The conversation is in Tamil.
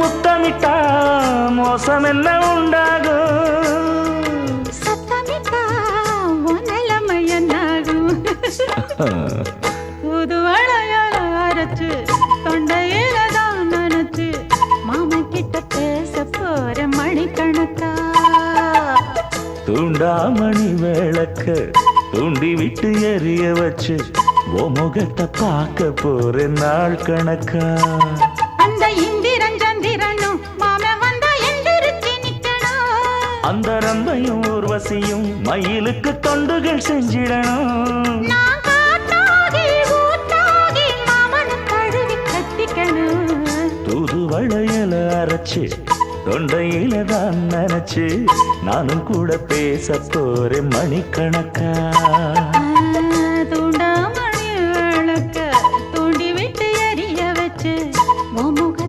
முத்தமிட்டா மோசம் என்ன உண்டாகும்? சத்தமிட்டா நிலைமை என்னாகும்? புது வளையல அரைச்சு தொண்டையில தான் நினைச்சு மாமன் கிட்ட பேச போற மணிக்கணக்கா. தூண்டாமணி விளக்க தூண்டி விட்டு எரிய வச்சு ஓ முகத்தை பார்க்க போற நாள் கணக்கா. அந்த இந்திரன் சந்திரனும் மாமன் வந்தா எந்திரிச்சு நிக்கணும். அந்த ரம்பையும் ஊர்வசியும் மயிலுக்கு தொண்டுகள் செஞ்சிடணும். நான் காட்டாகி ஊட்டாகி மாமனை தழுவி கட்டிக்கணும். தூது வளையல அரைச்சு தொண்டையில தான் நினைச்சு நானும் கூட பேச போறேன் மணிக்கணக்கா.